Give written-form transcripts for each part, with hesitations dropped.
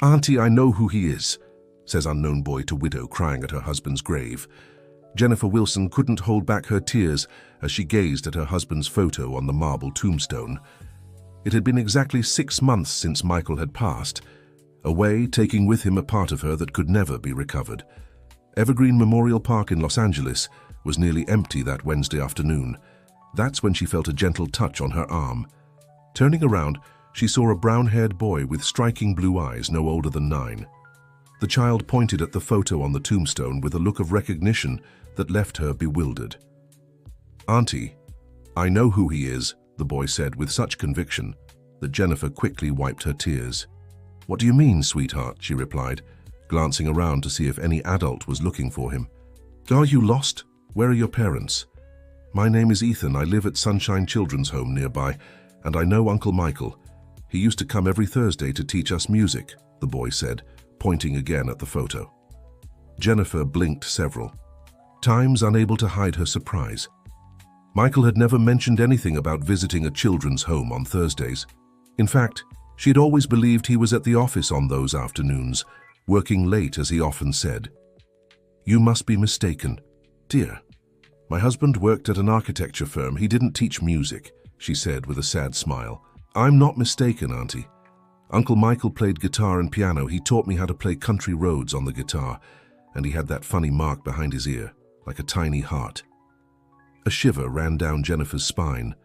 "Auntie, I know who he is," says unknown boy to widow crying at her husband's grave. Jennifer Wilson couldn't hold back her tears as she gazed at her husband's photo on the marble tombstone. It had been exactly 6 months since Michael had passed, away taking with him a part of her that could never be recovered. Evergreen Memorial Park in Los Angeles was nearly empty that Wednesday afternoon. That's when she felt a gentle touch on her arm. Turning around, she saw a brown-haired boy with striking blue eyes no older than 9. The child pointed at the photo on the tombstone with a look of recognition that left her bewildered. "Auntie, I know who he is," the boy said with such conviction that Jennifer quickly wiped her tears. "What do you mean, sweetheart?" she replied, glancing around to see if any adult was looking for him. "Are you lost? Where are your parents?" "My name is Ethan. I live at Sunshine Children's Home nearby, and I know Uncle Michael. He used to come every Thursday to teach us music," the boy said, pointing again at the photo. Jennifer blinked several times, unable to hide her surprise. Michael had never mentioned anything about visiting a children's home on Thursdays. In fact, she had always believed he was at the office on those afternoons, working late as he often said. "You must be mistaken, dear. My husband worked at an architecture firm. He didn't teach music," she said with a sad smile. "I'm not mistaken, Auntie. Uncle Michael played guitar and piano. He taught me how to play Country Roads on the guitar, and he had that funny mark behind his ear, like a tiny heart." A shiver ran down Jennifer's spine.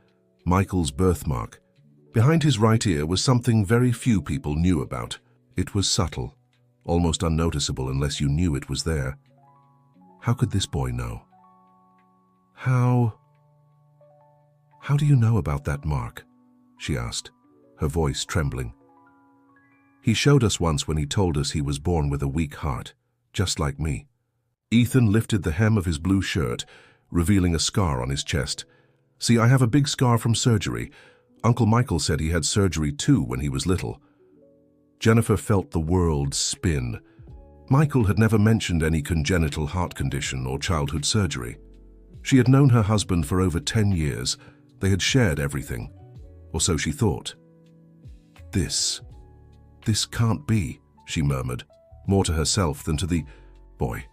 Michael's birthmark. Behind his right ear was something very few people knew about. It was subtle, almost unnoticeable unless you knew it was there. How could this boy know? How do you know about that mark?" she asked, her voice trembling. "He showed us once when he told us he was born with a weak heart, just like me." Ethan lifted the hem of his blue shirt, revealing a scar on his chest. "See, I have a big scar from surgery. Uncle Michael said he had surgery too when he was little." Jennifer felt the world spin. Michael had never mentioned any congenital heart condition or childhood surgery. She had known her husband for over 10 years. They had shared everything, or so she thought. This can't be," she murmured, more to herself than to the boy.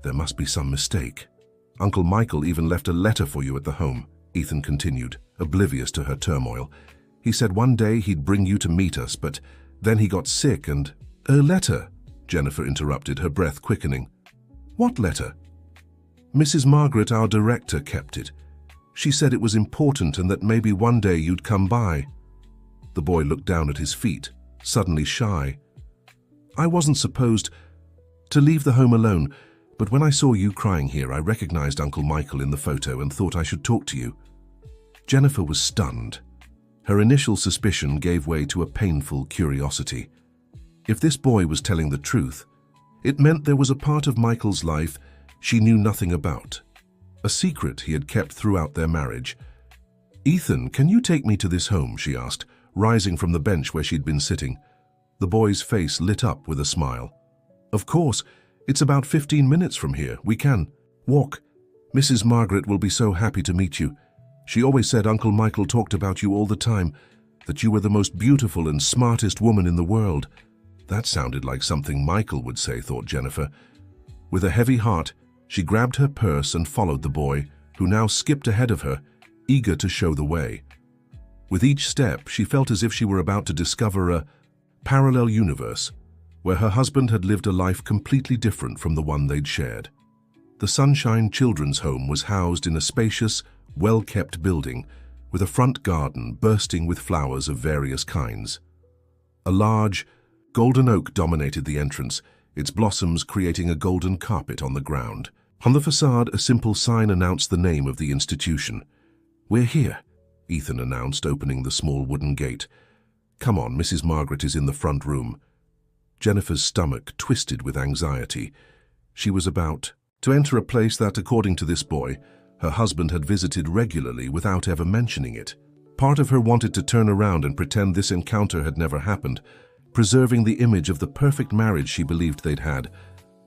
"There must be some mistake. Uncle Michael even left a letter for you at the home," Ethan continued, oblivious to her turmoil. "He said one day he'd bring you to meet us, but then he got sick and—" "A letter?" Jennifer interrupted, her breath quickening. "What letter?" "Mrs. Margaret, our director, kept it. She said it was important and that maybe one day you'd come by." The boy looked down at his feet, suddenly shy. "I wasn't supposed to leave the home alone, but when I saw you crying here, I recognized Uncle Michael in the photo and thought I should talk to you." Jennifer was stunned. Her initial suspicion gave way to a painful curiosity. If this boy was telling the truth, it meant there was a part of Michael's life she knew nothing about, a secret he had kept throughout their marriage. "Ethan, can you take me to this home?" she asked, rising from the bench where she'd been sitting. The boy's face lit up with a smile. "Of course. It's about 15 minutes from here. We can walk. Mrs. Margaret will be so happy to meet you. She always said Uncle Michael talked about you all the time, that you were the most beautiful and smartest woman in the world." That sounded like something Michael would say, thought Jennifer. With a heavy heart, she grabbed her purse and followed the boy, who now skipped ahead of her, eager to show the way. With each step, she felt as if she were about to discover a parallel universe, where her husband had lived a life completely different from the one they'd shared. The Sunshine Children's Home was housed in a spacious, well-kept building with a front garden bursting with flowers of various kinds. A large, golden oak dominated the entrance, its blossoms creating a golden carpet on the ground. On the facade, a simple sign announced the name of the institution. "We're here," Ethan announced, opening the small wooden gate. "Come on, Mrs. Margaret is in the front room." Jennifer's stomach twisted with anxiety. She was about to enter a place that, according to this boy, her husband had visited regularly without ever mentioning it. Part of her wanted to turn around and pretend this encounter had never happened, preserving the image of the perfect marriage she believed they'd had.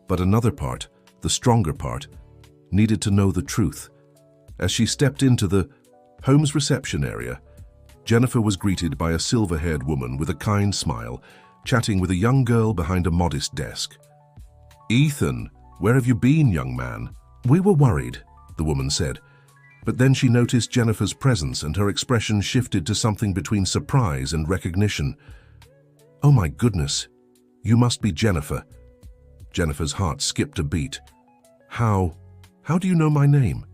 But another part, the stronger part, needed to know the truth. As she stepped into the home's reception area, Jennifer was greeted by a silver-haired woman with a kind smile, chatting with a young girl behind a modest desk. "Ethan, where have you been, young man?" "We were worried," the woman said. But then she noticed Jennifer's presence and her expression shifted to something between surprise and recognition. "Oh my goodness, you must be Jennifer." Jennifer's heart skipped a beat. How do you know my name?"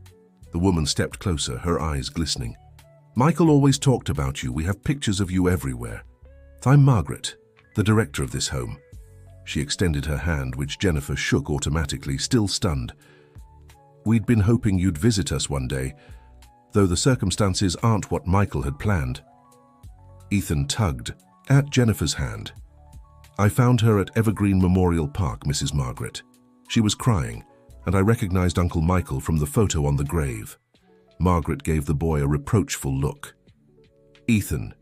The woman stepped closer, her eyes glistening. "Michael always talked about you. We have pictures of you everywhere. I'm Margaret, the director of this home." She extended her hand, which Jennifer shook automatically, still stunned. "We'd been hoping you'd visit us one day, though the circumstances aren't what Michael had planned." Ethan tugged at Jennifer's hand. "I found her at Evergreen Memorial Park, Mrs. Margaret. She was crying, and I recognized Uncle Michael from the photo on the grave." Margaret gave the boy a reproachful look. "Ethan,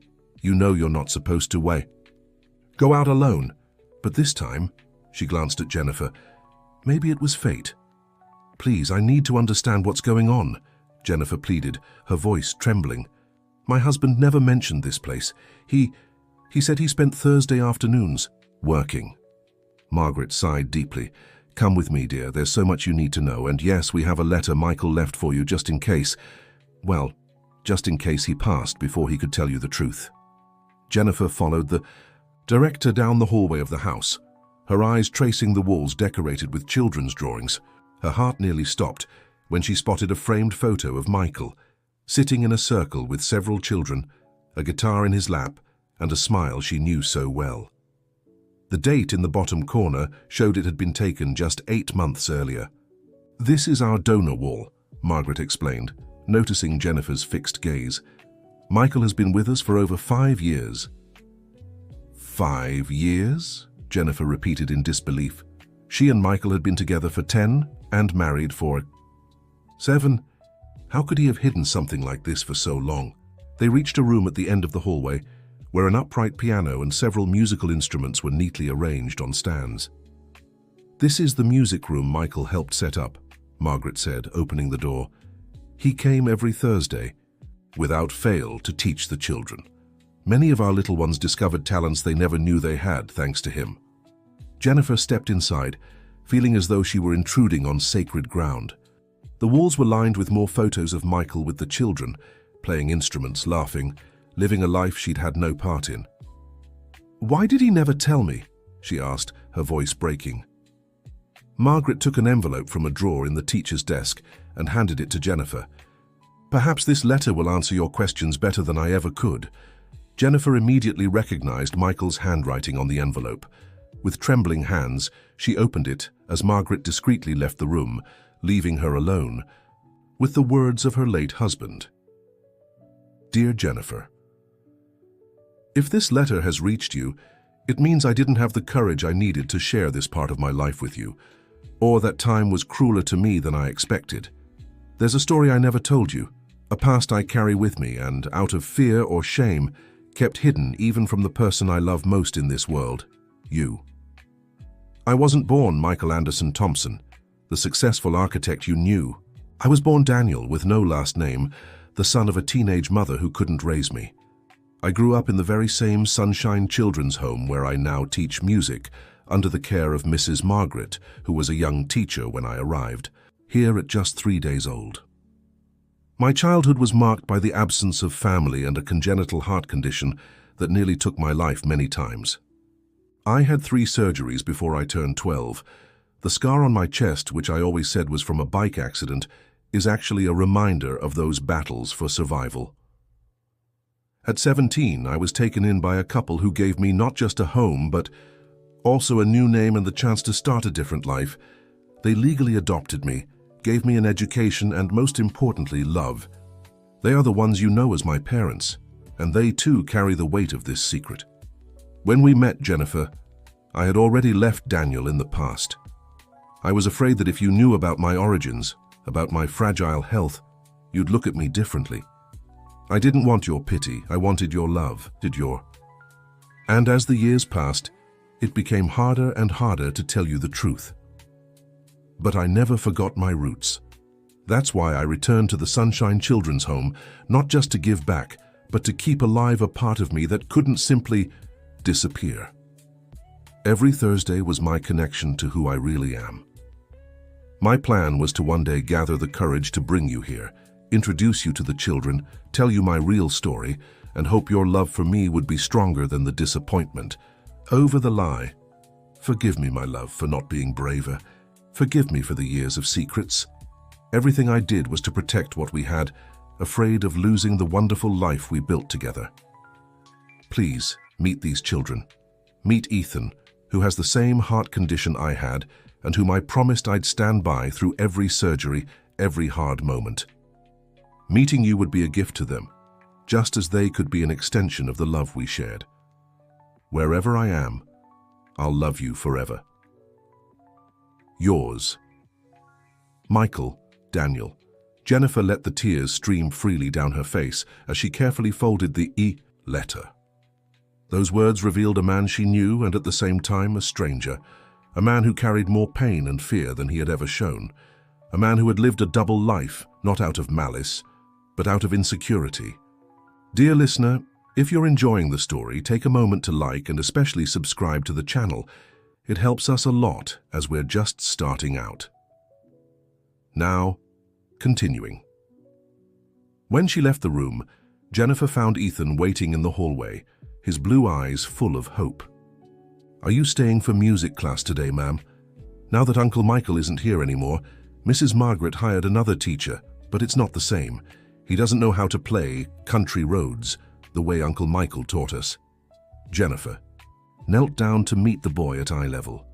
you know you're not supposed to go out alone." But this time, she glanced at Jennifer, maybe it was fate. "Please, I need to understand what's going on," Jennifer pleaded, her voice trembling. "My husband never mentioned this place. He said he spent Thursday afternoons working." Margaret sighed deeply. "Come with me, dear. There's so much you need to know. And yes, we have a letter Michael left for you just in case. Well, just in case he passed before he could tell you the truth." Jennifer followed the director down the hallway of the house, her eyes tracing the walls decorated with children's drawings. Her heart nearly stopped when she spotted a framed photo of Michael, sitting in a circle with several children, a guitar in his lap, and a smile she knew so well. The date in the bottom corner showed it had been taken just 8 months earlier. "This is our donor wall," Margaret explained, noticing Jennifer's fixed gaze. "Michael has been with us for over 5 years." 5 years? Jennifer repeated in disbelief. She and Michael had been together for 10 and married for 7. How could he have hidden something like this for so long? They reached a room at the end of the hallway, where an upright piano and several musical instruments were neatly arranged on stands. "This is the music room Michael helped set up," Margaret said, opening the door. "He came every Thursday, without fail, to teach the children. Many of our little ones discovered talents they never knew they had, thanks to him." Jennifer stepped inside, feeling as though she were intruding on sacred ground. The walls were lined with more photos of Michael with the children, playing instruments, laughing, living a life she'd had no part in. "Why did he never tell me?" she asked, her voice breaking. Margaret took an envelope from a drawer in the teacher's desk and handed it to Jennifer. "Perhaps this letter will answer your questions better than I ever could." Jennifer immediately recognized Michael's handwriting on the envelope. With trembling hands, she opened it as Margaret discreetly left the room, leaving her alone with the words of her late husband. "Dear Jennifer, if this letter has reached you, it means I didn't have the courage I needed to share this part of my life with you, or that time was crueler to me than I expected. There's a story I never told you, a past I carry with me and, out of fear or shame, kept hidden even from the person I love most in this world, you. I wasn't born Michael Anderson Thompson, the successful architect you knew. I was born Daniel, with no last name, the son of a teenage mother who couldn't raise me. I grew up in the very same Sunshine Children's Home where I now teach music, under the care of Mrs. Margaret, who was a young teacher when I arrived, here at just 3 days old. My childhood was marked by the absence of family and a congenital heart condition that nearly took my life many times. I had 3 surgeries before I turned 12. The scar on my chest, which I always said was from a bike accident, is actually a reminder of those battles for survival. At 17, I was taken in by a couple who gave me not just a home, but also a new name and the chance to start a different life. They legally adopted me, gave me an education, and most importantly, love. They are the ones you know as my parents, and they too carry the weight of this secret. When we met, Jennifer, I had already left Daniel in the past. I was afraid that if you knew about my origins, about my fragile health, you'd look at me differently. I didn't want your pity, I wanted your love, And as the years passed, it became harder and harder to tell you the truth. But I never forgot my roots. That's why I returned to the Sunshine Children's Home, not just to give back, but to keep alive a part of me that couldn't simply disappear. Every Thursday was my connection to who I really am. My plan was to one day gather the courage to bring you here, introduce you to the children, tell you my real story, and hope your love for me would be stronger than the disappointment. Over the lie. Forgive me, my love, for not being braver. Forgive me for the years of secrets. Everything I did was to protect what we had, afraid of losing the wonderful life we built together. Please, meet these children. Meet Ethan, who has the same heart condition I had, and whom I promised I'd stand by through every surgery, every hard moment. Meeting you would be a gift to them, just as they could be an extension of the love we shared. Wherever I am, I'll love you forever. Yours. Michael, Daniel. Jennifer let the tears stream freely down her face as she carefully folded the E letter. Those words revealed a man she knew and at the same time a stranger, a man who carried more pain and fear than he had ever shown, a man who had lived a double life, not out of malice, but out of insecurity. Dear listener, if you're enjoying the story, take a moment to like and especially subscribe to the channel. It helps us a lot as we're just starting out. Now, continuing. When she left the room, Jennifer found Ethan waiting in the hallway, his blue eyes full of hope. Are you staying for music class today, ma'am? Now that Uncle Michael isn't here anymore, Mrs. Margaret hired another teacher, but it's not the same. He doesn't know how to play Country Roads the way Uncle Michael taught us. Jennifer knelt down to meet the boy at eye level.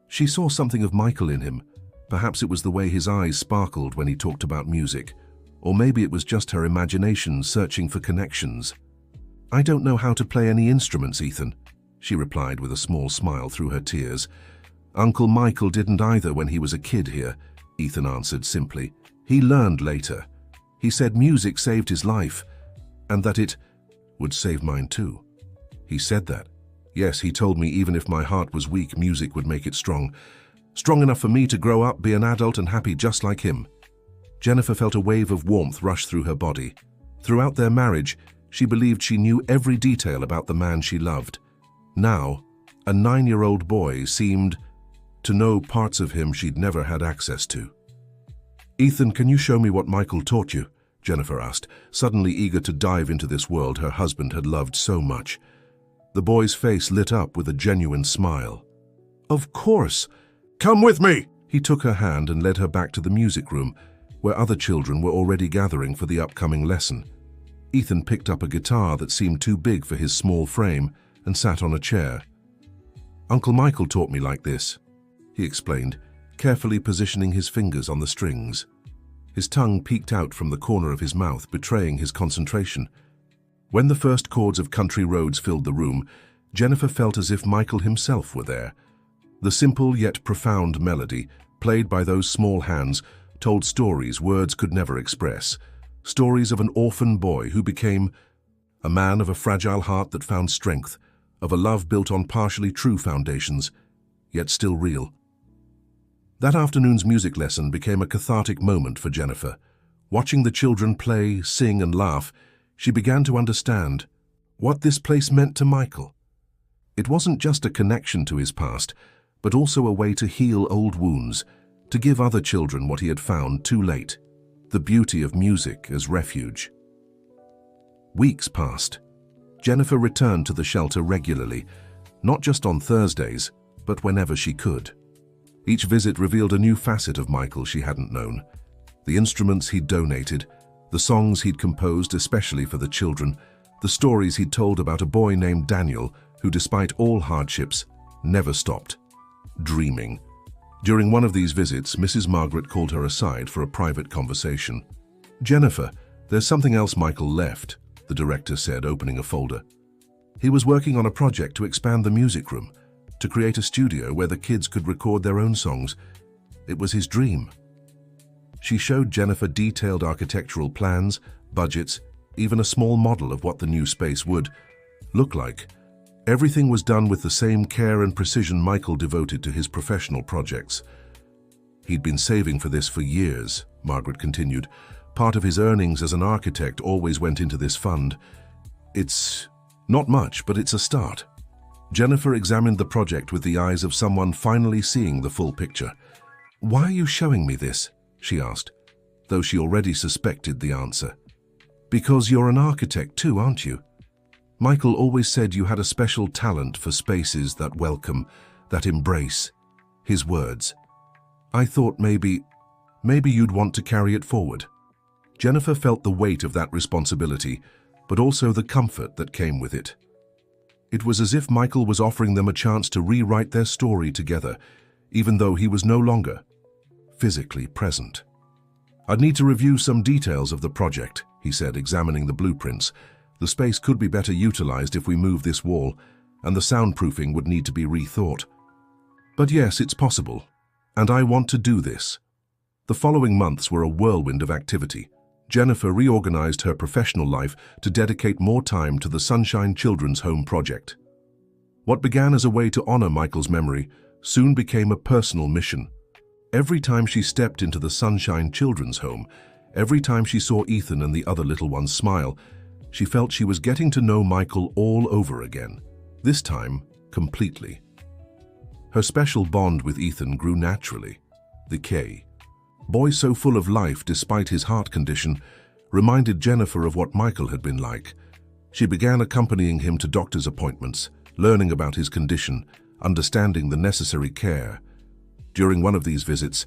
She saw something of Michael in him. Perhaps it was the way his eyes sparkled when he talked about music, or maybe it was just her imagination searching for connections. I don't know how to play any instruments, Ethan, she replied with a small smile through her tears. Uncle Michael didn't either when he was a kid here, Ethan answered simply. He learned later. He said music saved his life, and that it would save mine too. He said that. Yes, he told me even if my heart was weak, music would make it strong. Strong enough for me to grow up, be an adult and happy just like him. Jennifer felt a wave of warmth rush through her body. Throughout their marriage, she believed she knew every detail about the man she loved. Now, a 9-year-old boy seemed to know parts of him she'd never had access to. Ethan, can you show me what Michael taught you? Jennifer asked, suddenly eager to dive into this world her husband had loved so much. The boy's face lit up with a genuine smile. Of course. Come with me! He took her hand and led her back to the music room, where other children were already gathering for the upcoming lesson. Ethan picked up a guitar that seemed too big for his small frame and sat on a chair. Uncle Michael taught me like this, he explained, carefully positioning his fingers on the strings. His tongue peeked out from the corner of his mouth, betraying his concentration. When the first chords of Country Roads filled the room, Jennifer felt as if Michael himself were there. The simple yet profound melody, played by those small hands, told stories words could never express. Stories of an orphan boy who became a man, of a fragile heart that found strength, of a love built on partially true foundations, yet still real. That afternoon's music lesson became a cathartic moment for Jennifer. Watching the children play, sing, and laugh, she began to understand what this place meant to Michael. It wasn't just a connection to his past, but also a way to heal old wounds, to give other children what he had found too late, the beauty of music as refuge. Weeks passed. Jennifer returned to the shelter regularly, not just on Thursdays, but whenever she could. Each visit revealed a new facet of Michael she hadn't known. The instruments he'd donated, the songs he'd composed especially for the children, the stories he'd told about a boy named Daniel who, despite all hardships, never stopped dreaming. During one of these visits, Mrs. Margaret called her aside for a private conversation. Jennifer, there's something else Michael left, the director said, opening a folder. He was working on a project to expand the music room, to create a studio where the kids could record their own songs. It was his dream. She showed Jennifer detailed architectural plans, budgets, even a small model of what the new space would look like. Everything was done with the same care and precision Michael devoted to his professional projects. He'd been saving for this for years, Margaret continued. Part of his earnings as an architect always went into this fund. It's not much, but it's a start. Jennifer examined the project with the eyes of someone finally seeing the full picture. "Why are you showing me this?" she asked, though she already suspected the answer. "Because you're an architect too, aren't you? Michael always said you had a special talent for spaces that welcome, that embrace." His words. "I thought maybe you'd want to carry it forward." Jennifer felt the weight of that responsibility, but also the comfort that came with it. It was as if Michael was offering them a chance to rewrite their story together, even though he was no longer physically present. "I'd need to review some details of the project," he said, examining the blueprints. "The space could be better utilized if we move this wall, and the soundproofing would need to be rethought. But yes, it's possible, and I want to do this." The following months were a whirlwind of activity. Jennifer reorganized her professional life to dedicate more time to the Sunshine Children's Home project. What began as a way to honor Michael's memory soon became a personal mission. Every time she stepped into the Sunshine Children's Home, every time she saw Ethan and the other little ones smile, she felt she was getting to know Michael all over again, this time completely. Her special bond with Ethan grew naturally. The K, boy so full of life despite his heart condition, reminded Jennifer of what Michael had been like. She began accompanying him to doctor's appointments, learning about his condition, understanding the necessary care. During one of these visits,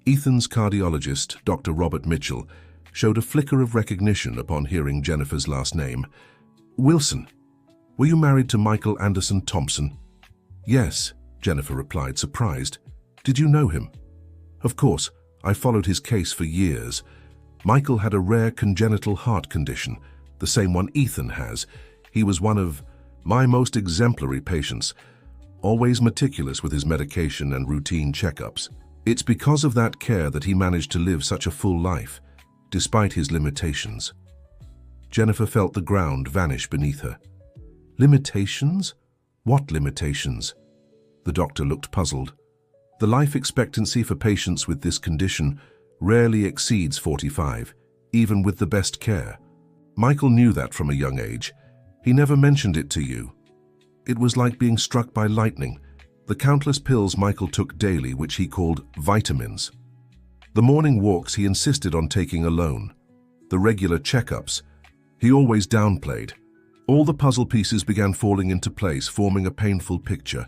Ethan's cardiologist, Dr. Robert Mitchell, showed a flicker of recognition upon hearing Jennifer's last name. "Wilson, were you married to Michael Anderson Thompson?" "Yes," Jennifer replied, surprised. "Did you know him?" "Of course. I followed his case for years. Michael had a rare congenital heart condition, the same one Ethan has. He was one of my most exemplary patients, always meticulous with his medication and routine checkups. It's because of that care that he managed to live such a full life, despite his limitations." Jennifer felt the ground vanish beneath her. "Limitations? What limitations?" The doctor looked puzzled. "The life expectancy for patients with this condition rarely exceeds 45, even with the best care. Michael knew that from a young age. He never mentioned it to you. It was like being struck by lightning. The countless pills Michael took daily, which he called vitamins. The morning walks he insisted on taking alone. The regular checkups he always downplayed. All the puzzle pieces began falling into place, forming a painful picture.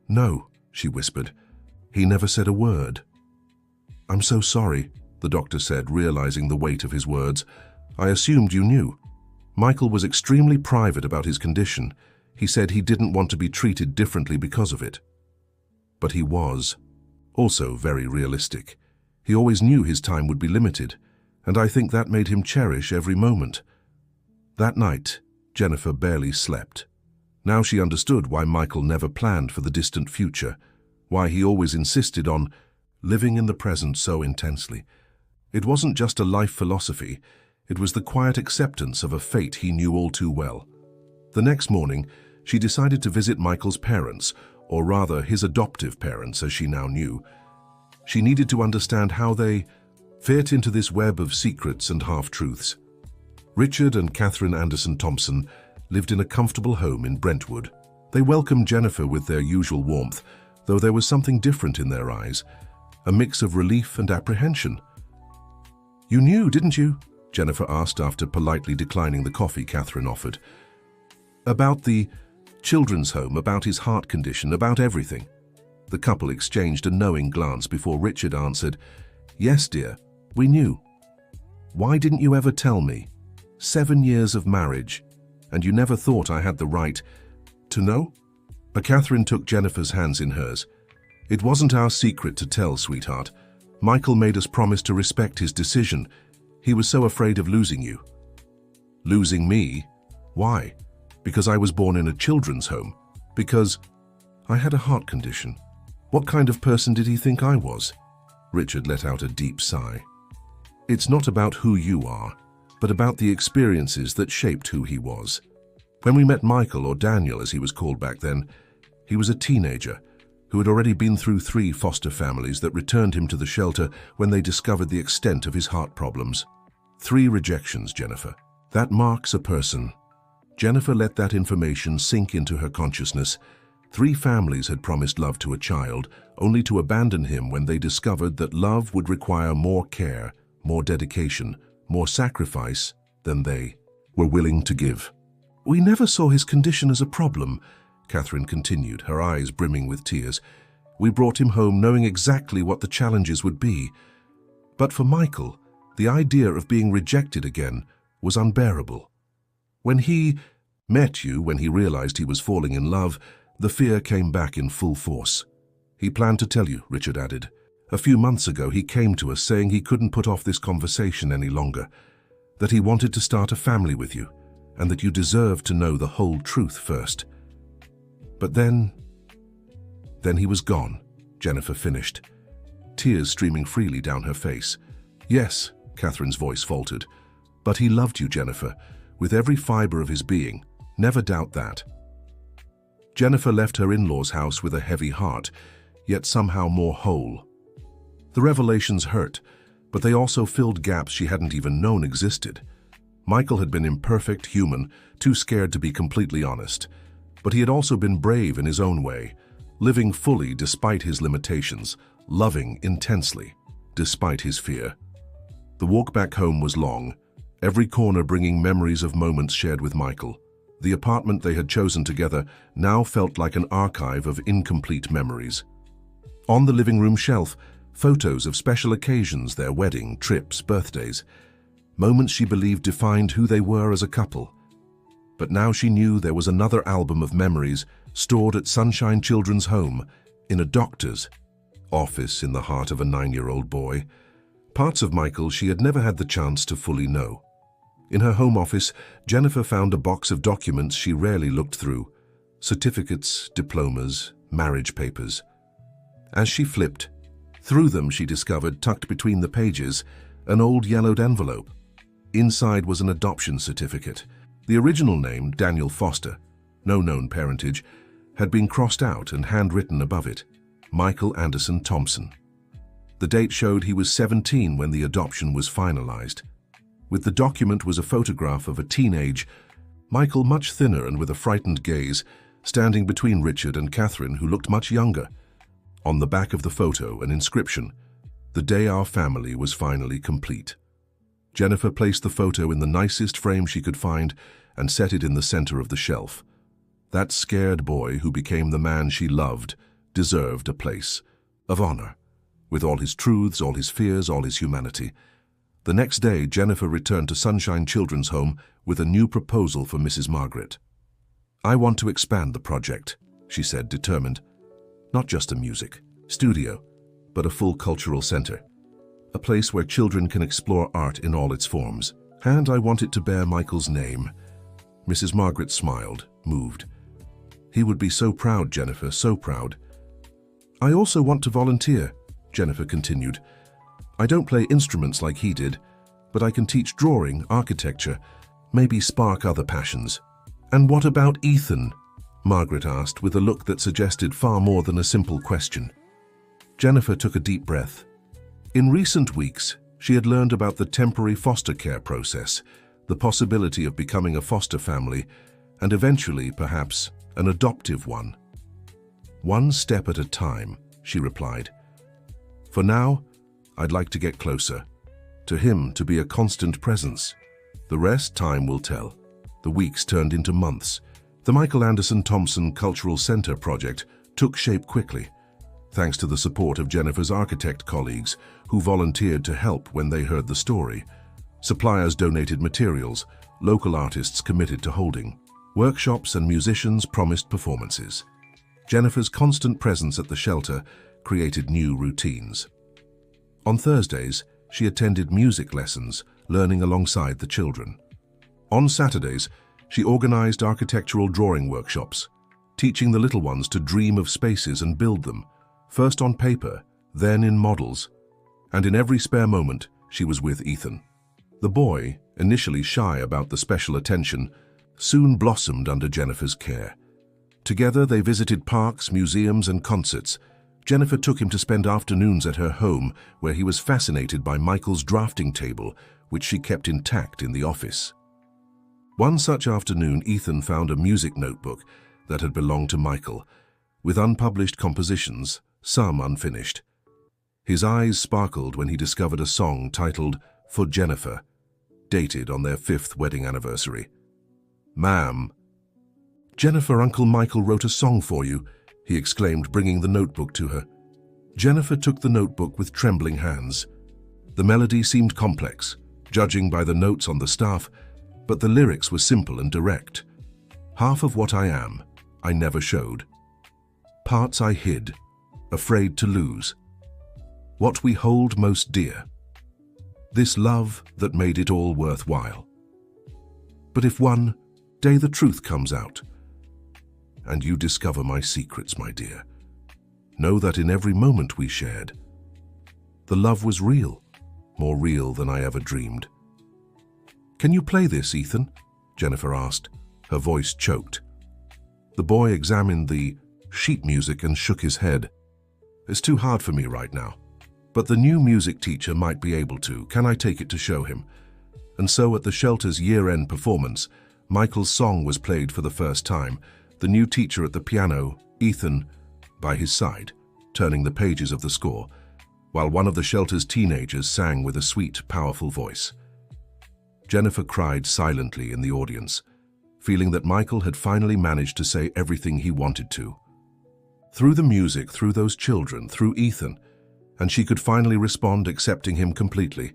"No," she whispered. "He never said a word." "I'm so sorry," the doctor said, realizing the weight of his words. "I assumed you knew. Michael was extremely private about his condition. He said he didn't want to be treated differently because of it." But he was. Also very realistic. He always knew his time would be limited, and I think that made him cherish every moment. That night, Jennifer barely slept. Now she understood why Michael never planned for the distant future, why he always insisted on living in the present so intensely. It wasn't just a life philosophy, it was the quiet acceptance of a fate he knew all too well. The next morning, she decided to visit Michael's parents, or rather his adoptive parents as she now knew. She needed to understand how they fit into this web of secrets and half-truths. Richard and Catherine Anderson Thompson lived in a comfortable home in Brentwood. They welcomed Jennifer with their usual warmth, though there was something different in their eyes, a mix of relief and apprehension. "You knew, didn't you?" Jennifer asked after politely declining the coffee Catherine offered. "About the children's home, about his heart condition, about everything." The couple exchanged a knowing glance before Richard answered, "Yes, dear, we knew." "Why didn't you ever tell me? 7 years of marriage, and you never thought I had the right to know?" But Catherine took Jennifer's hands in hers. "It wasn't our secret to tell, sweetheart. Michael made us promise to respect his decision. He was so afraid of losing you." "Losing me? Why?" "Because I was born in a children's home. Because I had a heart condition." "What kind of person did he think I was?" Richard let out a deep sigh. "It's not about who you are, but about the experiences that shaped who he was. When we met Michael, or Daniel as he was called back then, he was a teenager who had already been through 3 foster families that returned him to the shelter when they discovered the extent of his heart problems. 3 rejections, Jennifer. That marks a person. Jennifer let that information sink into her consciousness. 3 families had promised love to a child, only to abandon him when they discovered that love would require more care, more dedication, more sacrifice than they were willing to give. "We never saw his condition as a problem," Catherine continued, her eyes brimming with tears. "We brought him home knowing exactly what the challenges would be. But for Michael, the idea of being rejected again was unbearable. When he met you, when he realized he was falling in love, the fear came back in full force. He planned to tell you," Richard added. "A few months ago, he came to us saying he couldn't put off this conversation any longer, that he wanted to start a family with you, and that you deserved to know the whole truth first. But then he was gone," Jennifer finished, tears streaming freely down her face. "Yes," Catherine's voice faltered, "but he loved you, Jennifer, with every fiber of his being. Never doubt that." Jennifer left her in-laws' house with a heavy heart, yet somehow more whole. The revelations hurt, but they also filled gaps she hadn't even known existed. Michael had been imperfect, human, too scared to be completely honest. But he had also been brave in his own way, living fully despite his limitations, loving intensely despite his fear. The walk back home was long, every corner bringing memories of moments shared with Michael. The apartment they had chosen together now felt like an archive of incomplete memories. On the living room shelf, photos of special occasions, their wedding, trips, birthdays, moments she believed defined who they were as a couple. But now she knew there was another album of memories stored at Sunshine Children's Home, in a doctor's office in the heart of a 9-year-old boy. Parts of Michael she had never had the chance to fully know. In her home office, Jennifer found a box of documents she rarely looked through: certificates, diplomas, marriage papers. As she flipped through them, she discovered, tucked between the pages, an old yellowed envelope. Inside was an adoption certificate. The original name, Daniel Foster, no known parentage, had been crossed out and handwritten above it: Michael Anderson Thompson. The date showed he was 17 when the adoption was finalized. With the document was a photograph of a teenage Michael, much thinner and with a frightened gaze, standing between Richard and Catherine, who looked much younger. On the back of the photo, an inscription: "The day our family was finally complete." Jennifer placed the photo in the nicest frame she could find and set it in the center of the shelf. That scared boy who became the man she loved deserved a place of honor, with all his truths, all his fears, all his humanity. The next day, Jennifer returned to Sunshine Children's Home with a new proposal for Mrs. Margaret. "I want to expand the project," she said, determined. "Not just a music studio, but a full cultural center. A place where children can explore art in all its forms. And I want it to bear Michael's name." Mrs. Margaret smiled, moved. "He would be so proud, Jennifer, so proud." "I also want to volunteer," Jennifer continued. "I don't play instruments like he did, but I can teach drawing, architecture, maybe spark other passions." "And what about Ethan?" Margaret asked, with a look that suggested far more than a simple question. Jennifer took a deep breath. In recent weeks, she had learned about the temporary foster care process, the possibility of becoming a foster family, and eventually, perhaps, an adoptive one. "One step at a time," she replied. "For now, I'd like to get closer, to him, to be a constant presence. The rest, time will tell." The weeks turned into months. The Michael Anderson Thompson Cultural Center project took shape quickly, thanks to the support of Jennifer's architect colleagues, who volunteered to help when they heard the story. Suppliers donated materials, local artists committed to holding workshops, and musicians promised performances. Jennifer's constant presence at the shelter created new routines. On Thursdays, she attended music lessons, learning alongside the children. On Saturdays, she organized architectural drawing workshops, teaching the little ones to dream of spaces and build them, first on paper, then in models. And in every spare moment, she was with Ethan. The boy, initially shy about the special attention, soon blossomed under Jennifer's care. Together, they visited parks, museums, and concerts. Jennifer took him to spend afternoons at her home, where he was fascinated by Michael's drafting table, which she kept intact in the office. One such afternoon, Ethan found a music notebook that had belonged to Michael, with unpublished compositions, some unfinished. His eyes sparkled when he discovered a song titled For Jennifer, dated on their 5th wedding anniversary. "Ma'am." "Jennifer, Uncle Michael wrote a song for you," he exclaimed, bringing the notebook to her. Jennifer took the notebook with trembling hands. The melody seemed complex, judging by the notes on the staff, but the lyrics were simple and direct. "Half of what I am, I never showed. Parts I hid, afraid to lose. What we hold most dear. This love that made it all worthwhile. But if one day the truth comes out, and you discover my secrets, my dear, know that in every moment we shared, the love was real, more real than I ever dreamed." "Can you play this, Ethan?" Jennifer asked, her voice choked. The boy examined the sheet music and shook his head. "It's too hard for me right now, but the new music teacher might be able to. Can I take it to show him?" And so at the shelter's year-end performance, Michael's song was played for the first time, the new teacher at the piano, Ethan, by his side, turning the pages of the score, while one of the shelter's teenagers sang with a sweet, powerful voice. Jennifer cried silently in the audience, feeling that Michael had finally managed to say everything he wanted to. Through the music, through those children, through Ethan, and she could finally respond, accepting him completely,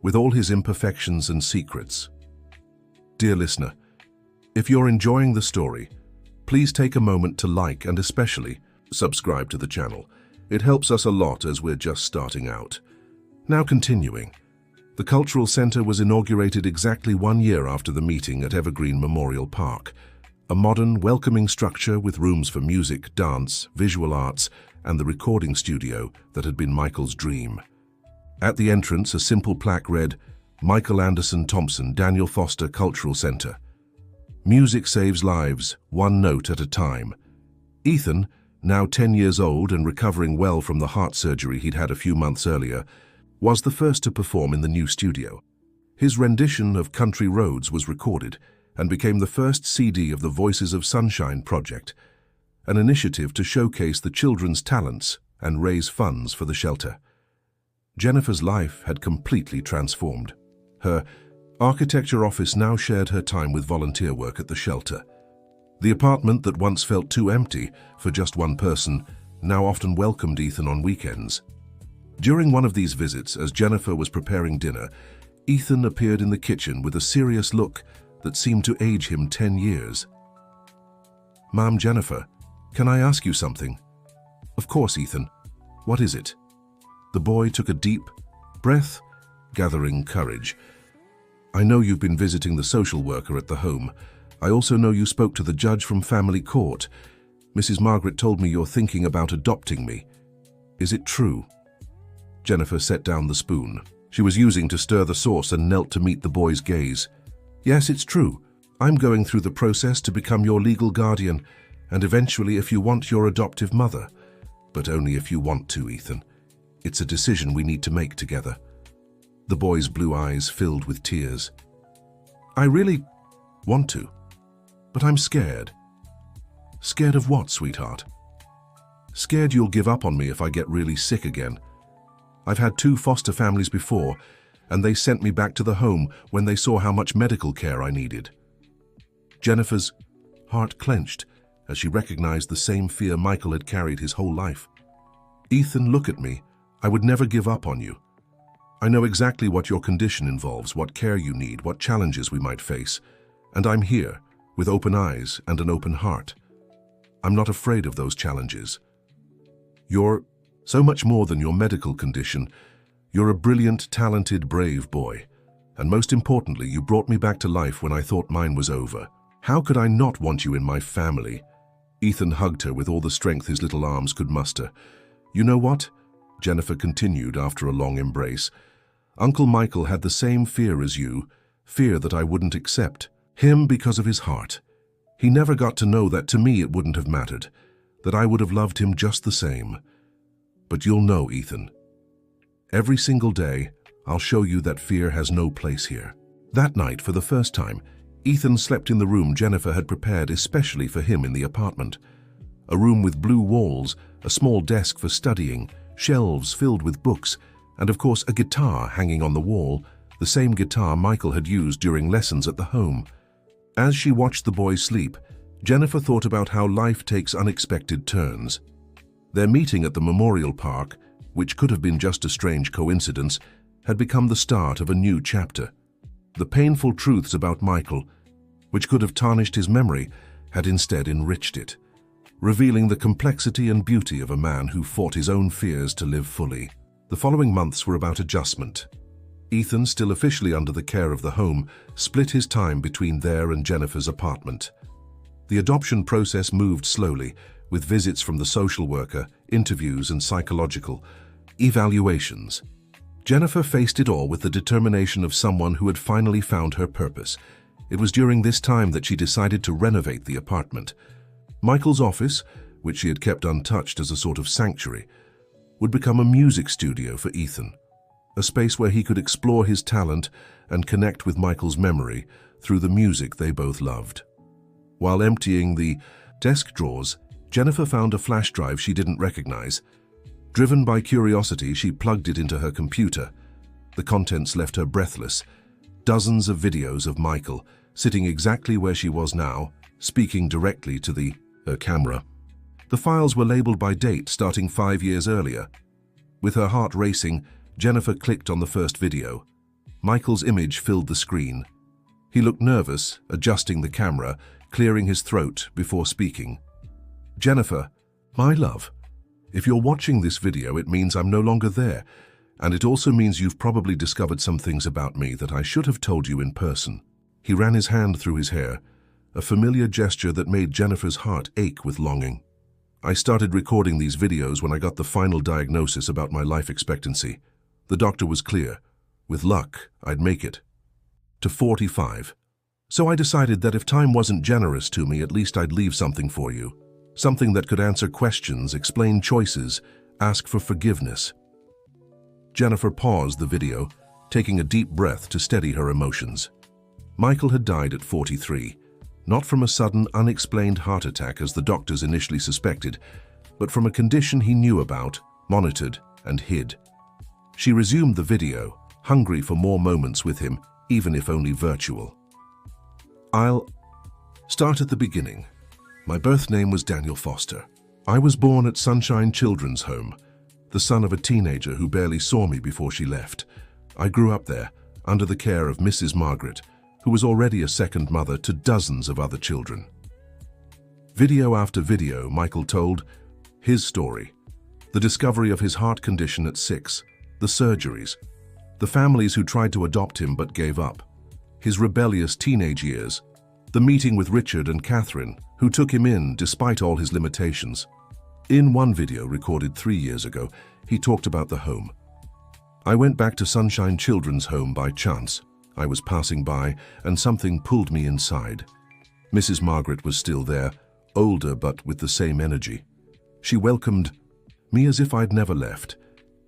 with all his imperfections and secrets. Dear listener, if you're enjoying the story, please take a moment to like and especially subscribe to the channel. It helps us a lot as we're just starting out. Now continuing. The Cultural Center was inaugurated exactly 1 year after the meeting at Evergreen Memorial Park, a modern, welcoming structure with rooms for music, dance, visual arts, and the recording studio that had been Michael's dream. At the entrance, a simple plaque read, "Michael Anderson Thompson, Daniel Foster Cultural Center. Music saves lives, one note at a time." Ethan, now 10 years old and recovering well from the heart surgery he'd had a few months earlier, was the first to perform in the new studio. His rendition of Country Roads was recorded and became the first CD of the Voices of Sunshine project, an initiative to showcase the children's talents and raise funds for the shelter. Jennifer's life had completely transformed. Her architecture office now shared her time with volunteer work at the shelter. The apartment that once felt too empty for just one person now often welcomed Ethan on weekends. During one of these visits, as Jennifer was preparing dinner, Ethan appeared in the kitchen with a serious look that seemed to age him 10 years. "Ma'am, Jennifer, can I ask you something?" "Of course, Ethan. What is it?" The boy took a deep breath, gathering courage. "I know you've been visiting the social worker at the home. I also know you spoke to the judge from family court. Mrs. Margaret told me you're thinking about adopting me. Is it true?" Jennifer set down the spoon she was using to stir the sauce and knelt to meet the boy's gaze. "Yes, it's true. I'm going through the process to become your legal guardian, and eventually, if you want, your adoptive mother. But only if you want to, Ethan. It's a decision we need to make together." The boy's blue eyes filled with tears. "I really want to, but I'm scared." "Scared of what, sweetheart?" "Scared you'll give up on me if I get really sick again. I've had 2 foster families before, and they sent me back to the home when they saw how much medical care I needed." Jennifer's heart clenched as she recognized the same fear Michael had carried his whole life. "Ethan, look at me. I would never give up on you. I know exactly what your condition involves, what care you need, what challenges we might face, and I'm here, with open eyes and an open heart. I'm not afraid of those challenges. You're so much more than your medical condition. You're a brilliant, talented, brave boy. And most importantly, you brought me back to life when I thought mine was over. How could I not want you in my family?" Ethan hugged her with all the strength his little arms could muster. "You know what?" Jennifer continued after a long embrace. "Uncle Michael had the same fear as you, fear that I wouldn't accept him because of his heart. He never got to know that to me it wouldn't have mattered, that I would have loved him just the same. But you'll know, Ethan. Every single day, I'll show you that fear has no place here." That night, for the first time, Ethan slept in the room Jennifer had prepared especially for him in the apartment. A room with blue walls, a small desk for studying, shelves filled with books, and of course a guitar hanging on the wall, the same guitar Michael had used during lessons at the home. As she watched the boy sleep, Jennifer thought about how life takes unexpected turns. Their meeting at the memorial park, which could have been just a strange coincidence, had become the start of a new chapter. The painful truths about Michael, which could have tarnished his memory, had instead enriched it, revealing the complexity and beauty of a man who fought his own fears to live fully. The following months were about adjustment. Ethan, still officially under the care of the home, split his time between their and Jennifer's apartment. The adoption process moved slowly, with visits from the social worker, interviews and psychological evaluations. Jennifer faced it all with the determination of someone who had finally found her purpose. It was during this time that she decided to renovate the apartment. Michael's office, which she had kept untouched as a sort of sanctuary, would become a music studio for Ethan, a space where he could explore his talent and connect with Michael's memory through the music they both loved. While emptying the desk drawers, Jennifer found a flash drive she didn't recognize. Driven by curiosity, she plugged it into her computer. The contents left her breathless. Dozens of videos of Michael, sitting exactly where she was now, speaking directly to her camera. The files were labeled by date, starting 5 years earlier. With her heart racing, Jennifer clicked on the first video. Michael's image filled the screen. He looked nervous, adjusting the camera, clearing his throat before speaking. "Jennifer, my love, if you're watching this video, it means I'm no longer there, and it also means you've probably discovered some things about me that I should have told you in person." He ran his hand through his hair, a familiar gesture that made Jennifer's heart ache with longing. "I started recording these videos when I got the final diagnosis about my life expectancy. The doctor was clear. With luck, I'd make it to 45. So I decided that if time wasn't generous to me, at least I'd leave something for you. Something that could answer questions, explain choices, ask for forgiveness." Jennifer paused the video, taking a deep breath to steady her emotions. Michael had died at 43, not from a sudden, unexplained heart attack as the doctors initially suspected, but from a condition he knew about, monitored, and hid. She resumed the video, hungry for more moments with him, even if only virtual. "I'll start at the beginning. My birth name was Daniel Foster. I was born at Sunshine Children's Home, the son of a teenager who barely saw me before she left. I grew up there, under the care of Mrs. Margaret, who was already a second mother to dozens of other children." Video after video, Michael told his story. The discovery of his heart condition at 6, the surgeries, the families who tried to adopt him but gave up, his rebellious teenage years, the meeting with Richard and Catherine, who took him in despite all his limitations. In one video recorded 3 years ago, he talked about the home. "I went back to Sunshine Children's Home by chance. I was passing by, and something pulled me inside. Mrs. Margaret was still there, older but with the same energy. She welcomed me as if I'd never left.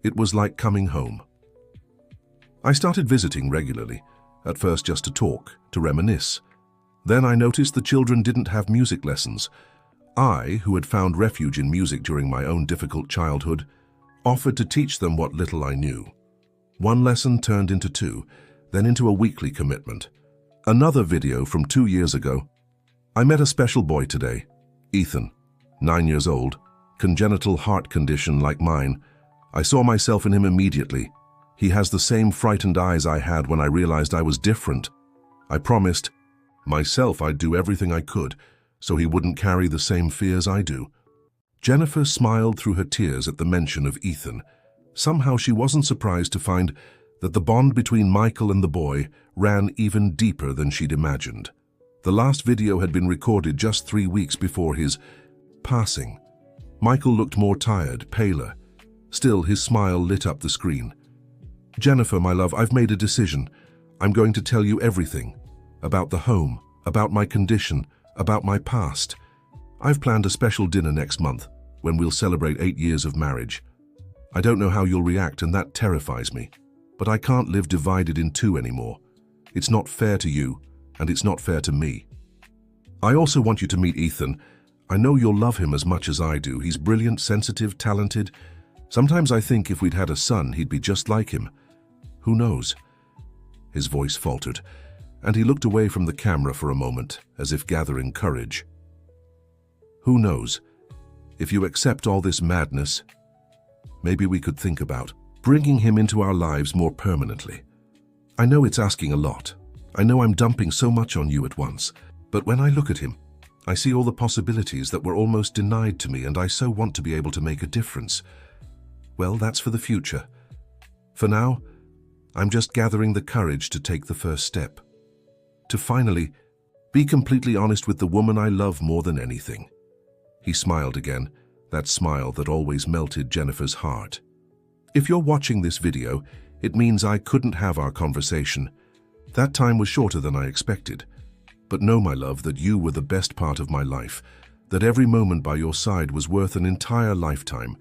It was like coming home. I started visiting regularly, at first just to talk, to reminisce. Then I noticed the children didn't have music lessons. I, who had found refuge in music during my own difficult childhood, offered to teach them what little I knew. One lesson turned into 2, then into a weekly commitment." Another video from 2 years ago. "I met a special boy today, Ethan, 9 years old, congenital heart condition like mine. I saw myself in him immediately. He has the same frightened eyes I had when I realized I was different. I promised myself I'd do everything I could so he wouldn't carry the same fears I do." Jennifer smiled through her tears at the mention of Ethan. Somehow she wasn't surprised to find that the bond between Michael and the boy ran even deeper than she'd imagined. The last video had been recorded just 3 weeks before his passing. Michael looked more tired, paler. Still, his smile lit up the screen. "Jennifer, my love, I've made a decision. I'm going to tell you everything. About the home, about my condition, about my past. I've planned a special dinner next month, when we'll celebrate 8 years of marriage. I don't know how you'll react, and that terrifies me. But I can't live divided in two anymore. It's not fair to you, and it's not fair to me. I also want you to meet Ethan. I know you'll love him as much as I do. He's brilliant, sensitive, talented. Sometimes I think if we'd had a son, he'd be just like him. Who knows?" His voice faltered, and he looked away from the camera for a moment, as if gathering courage. "Who knows? If you accept all this madness, maybe we could think about bringing him into our lives more permanently. I know it's asking a lot. I know I'm dumping so much on you at once, but when I look at him, I see all the possibilities that were almost denied to me, and I so want to be able to make a difference. Well, that's for the future. For now, I'm just gathering the courage to take the first step. To finally be completely honest with the woman I love more than anything." He smiled again, that smile that always melted Jennifer's heart. "If you're watching this video, it means I couldn't have our conversation. That time was shorter than I expected. But know, my love, that you were the best part of my life, that every moment by your side was worth an entire lifetime,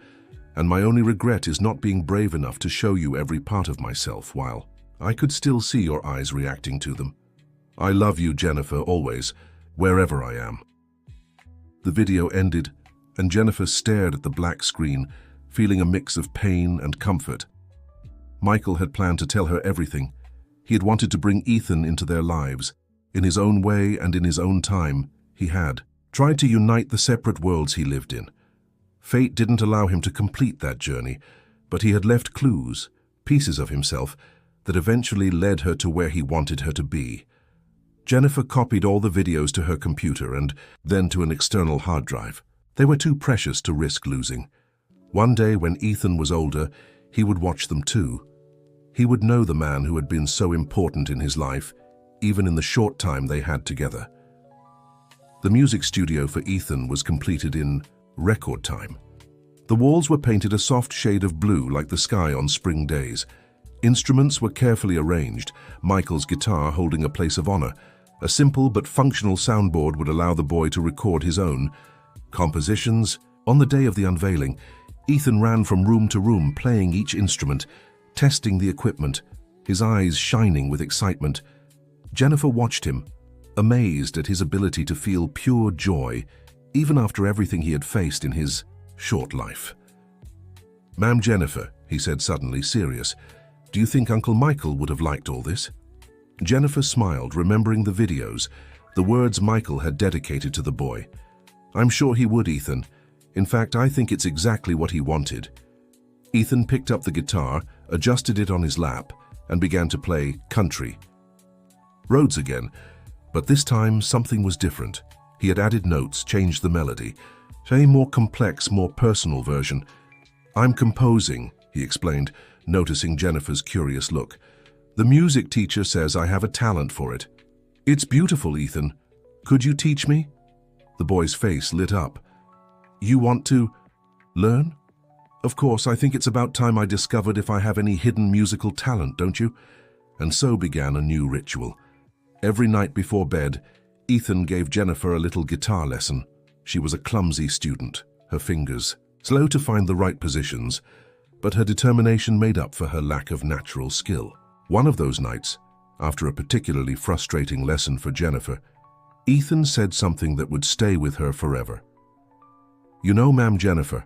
and my only regret is not being brave enough to show you every part of myself while I could still see your eyes reacting to them. I love you, Jennifer, always, wherever I am." The video ended, and Jennifer stared at the black screen, feeling a mix of pain and comfort. Michael had planned to tell her everything. He had wanted to bring Ethan into their lives. In his own way and in his own time, he had tried to unite the separate worlds he lived in. Fate didn't allow him to complete that journey, but he had left clues, pieces of himself, that eventually led her to where he wanted her to be. Jennifer copied all the videos to her computer and then to an external hard drive. They were too precious to risk losing. One day, when Ethan was older, he would watch them too. He would know the man who had been so important in his life, even in the short time they had together. The music studio for Ethan was completed in record time. The walls were painted a soft shade of blue like the sky on spring days. Instruments were carefully arranged, Michael's guitar holding a place of honor. A simple but functional soundboard would allow the boy to record his own compositions. On the day of the unveiling, Ethan ran from room to room playing each instrument, testing the equipment, his eyes shining with excitement. Jennifer watched him, amazed at his ability to feel pure joy, even after everything he had faced in his short life. "Ma'am Jennifer," he said suddenly, serious, "do you think Uncle Michael would have liked all this?" Jennifer smiled, remembering the videos, the words Michael had dedicated to the boy. "I'm sure he would, Ethan. In fact, I think it's exactly what he wanted." Ethan picked up the guitar, adjusted it on his lap, and began to play country roads again, but this time something was different. He had added notes, changed the melody, a more complex, more personal version. "I'm composing," he explained, noticing Jennifer's curious look. "The music teacher says I have a talent for it." "It's beautiful, Ethan. Could you teach me?" The boy's face lit up. "You want to learn?" "Of course, I think it's about time I discovered if I have any hidden musical talent, don't you?" And so began a new ritual. Every night before bed, Ethan gave Jennifer a little guitar lesson. She was a clumsy student, her fingers slow to find the right positions, but her determination made up for her lack of natural skill. One of those nights, after a particularly frustrating lesson for Jennifer, Ethan said something that would stay with her forever. "You know, Ma'am Jennifer,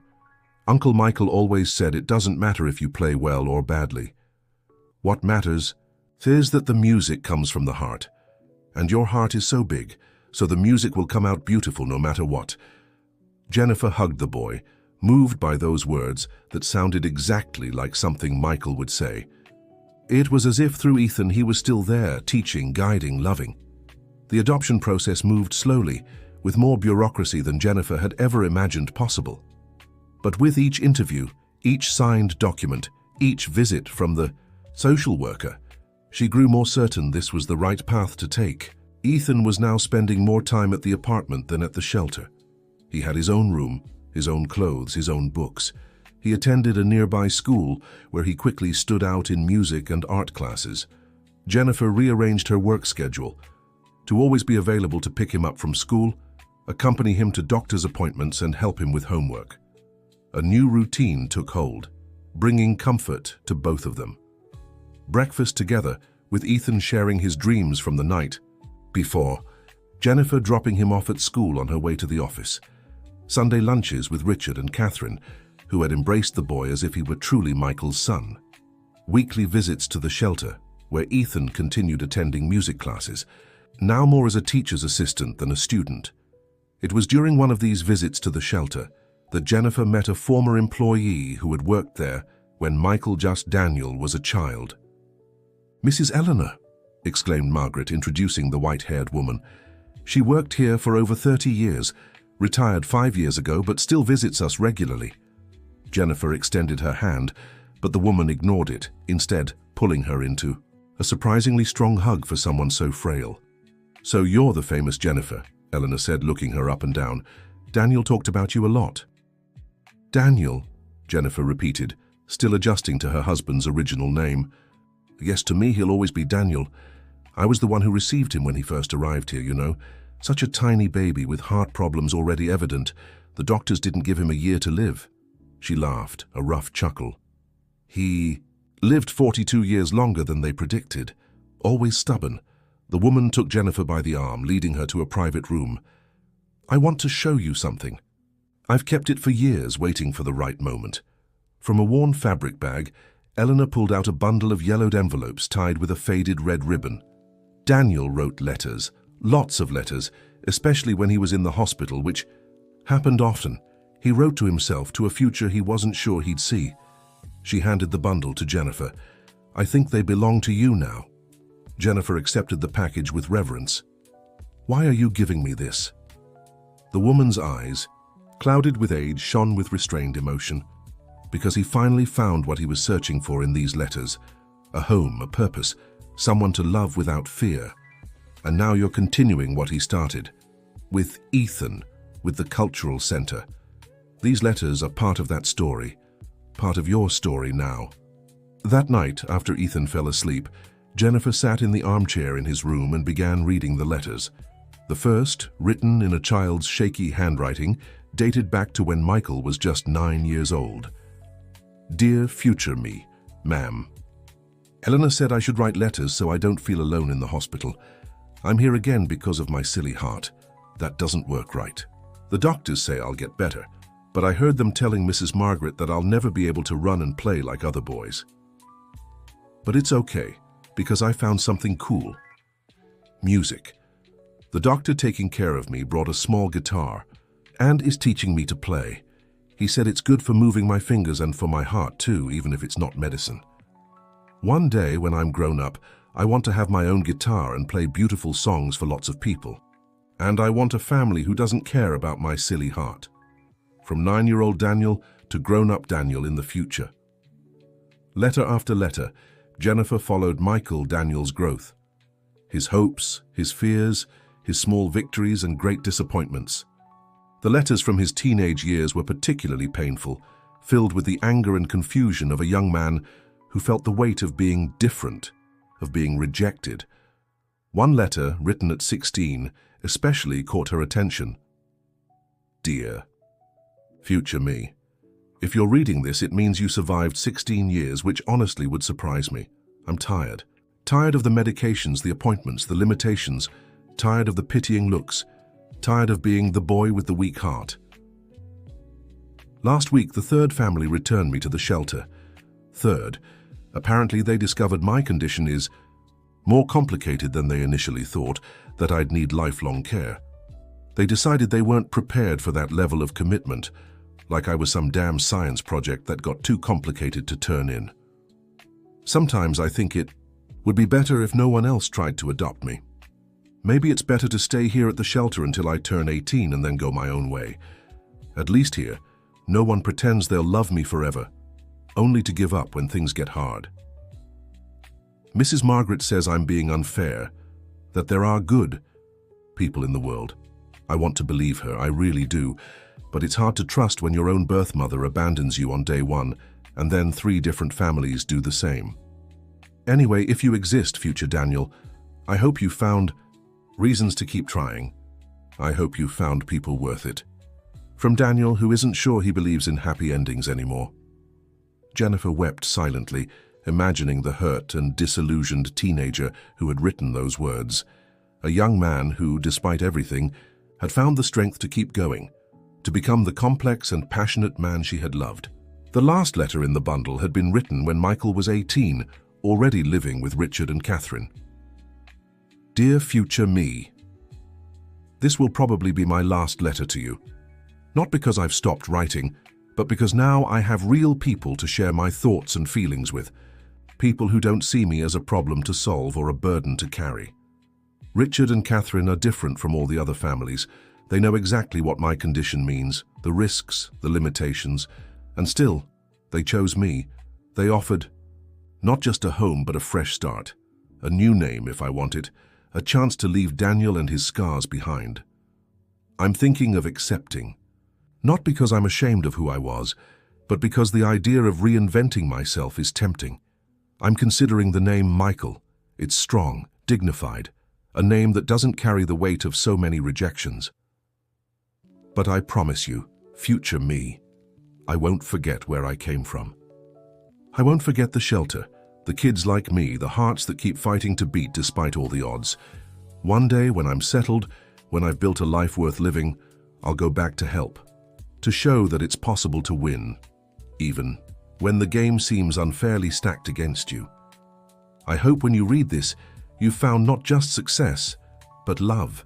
Uncle Michael always said it doesn't matter if you play well or badly. What matters is that the music comes from the heart. And your heart is so big, so the music will come out beautiful no matter what." Jennifer hugged the boy, moved by those words that sounded exactly like something Michael would say. It was as if through Ethan he was still there, teaching, guiding, loving. The adoption process moved slowly, with more bureaucracy than Jennifer had ever imagined possible. But with each interview, each signed document, each visit from the social worker, she grew more certain this was the right path to take. Ethan was now spending more time at the apartment than at the shelter. He had his own room, his own clothes, his own books. He attended a nearby school where he quickly stood out in music and art classes. Jennifer rearranged her work schedule to always be available to pick him up from school, accompany him to doctor's appointments, and help him with homework. A new routine took hold, bringing comfort to both of them. Breakfast together, with Ethan sharing his dreams from the night, before, Jennifer dropping him off at school on her way to the office. Sunday lunches with Richard and Catherine, who had embraced the boy as if he were truly Michael's son. Weekly visits to the shelter, where Ethan continued attending music classes, now more as a teacher's assistant than a student. It was during one of these visits to the shelter that Jennifer met a former employee who had worked there when Michael Just Daniel was a child. "Mrs. Eleanor," exclaimed Margaret, introducing the white-haired woman. "She worked here for over 30 years, retired 5 years ago, but still visits us regularly." Jennifer extended her hand, but the woman ignored it, instead pulling her into a surprisingly strong hug for someone so frail. "So you're the famous Jennifer," Eleanor said, looking her up and down. "Daniel talked about you a lot." "Daniel," Jennifer repeated, still adjusting to her husband's original name. "Yes, to me he'll always be Daniel. I was the one who received him when he first arrived here, you know. Such a tiny baby with heart problems already evident. The doctors didn't give him a year to live." She laughed, a rough chuckle. "He lived 42 years longer than they predicted. Always stubborn." The woman took Jennifer by the arm, leading her to a private room. "I want to show you something. I've kept it for years, waiting for the right moment." From a worn fabric bag, Eleanor pulled out a bundle of yellowed envelopes tied with a faded red ribbon. Daniel wrote letters, lots of letters, especially when he was in the hospital, which happened often. He wrote to himself, to a future he wasn't sure he'd see. She handed the bundle to Jennifer. "I think they belong to you now." Jennifer accepted the package with reverence. "Why are you giving me this?" The woman's eyes, clouded with age, shone with restrained emotion. "Because he finally found what he was searching for in these letters. A home, a purpose, someone to love without fear. And now you're continuing what he started. With Ethan, with the Cultural Center. These letters are part of that story, part of your story now." That night, after Ethan fell asleep, Jennifer sat in the armchair in his room and began reading the letters. The first, written in a child's shaky handwriting, dated back to when Michael was just 9 years old. "Dear future me, ma'am. Eleanor said I should write letters so I don't feel alone in the hospital. I'm here again because of my silly heart. That doesn't work right. The doctors say I'll get better, but I heard them telling Mrs. Margaret that I'll never be able to run and play like other boys. But it's okay, because I found something cool. Music. The doctor taking care of me brought a small guitar and is teaching me to play. He said it's good for moving my fingers and for my heart too, even if it's not medicine. One day when I'm grown up, I want to have my own guitar and play beautiful songs for lots of people. And I want a family who doesn't care about my silly heart. From 9-year-old Daniel to grown-up Daniel in the future." Letter after letter, Jennifer followed Michael Daniel's growth. His hopes, his fears, his small victories and great disappointments. The letters from his teenage years were particularly painful, filled with the anger and confusion of a young man who felt the weight of being different, of being rejected. One letter, written at 16, especially caught her attention. "Dear future me, if you're reading this, it means you survived 16 years, which honestly would surprise me. I'm tired. Tired of the medications, the appointments, the limitations. Tired of the pitying looks. Tired of being the boy with the weak heart. Last week, the third family returned me to the shelter. Third, apparently they discovered my condition is more complicated than they initially thought, that I'd need lifelong care. They decided they weren't prepared for that level of commitment, like I was some damn science project that got too complicated to turn in. Sometimes I think it would be better if no one else tried to adopt me. Maybe it's better to stay here at the shelter until I turn 18 and then go my own way. At least here, no one pretends they'll love me forever, only to give up when things get hard. Mrs. Margaret says I'm being unfair, that there are good people in the world. I want to believe her, I really do, but it's hard to trust when your own birth mother abandons you on day one, and then 3 different families do the same. Anyway, if you exist, future Daniel, I hope you found reasons to keep trying. I hope you found people worth it. From Daniel, who isn't sure he believes in happy endings anymore." Jennifer wept silently, imagining the hurt and disillusioned teenager who had written those words. a young man who, despite everything, had found the strength to keep going, to become the complex and passionate man she had loved. The last letter in the bundle had been written when Michael was 18, already living with Richard and Catherine. Dear future me, this will probably be my last letter to you. Not because I've stopped writing, but because now I have real people to share my thoughts and feelings with. People who don't see me as a problem to solve or a burden to carry. Richard and Catherine are different from all the other families. They know exactly what my condition means, the risks, the limitations, and still, they chose me. They offered not just a home, but a fresh start, a new name if I want it, a chance to leave Daniel and his scars behind. I'm thinking of accepting, not because I'm ashamed of who I was, but because the idea of reinventing myself is tempting. I'm considering the name Michael. It's strong, dignified, a name that doesn't carry the weight of so many rejections. But I promise you, future me, I won't forget where I came from. I won't forget the shelter, the kids like me, the hearts that keep fighting to beat despite all the odds. One day, when I'm settled, when I've built a life worth living, I'll go back to help, to show that it's possible to win, even when the game seems unfairly stacked against you. I hope when you read this, you've found not just success, but love.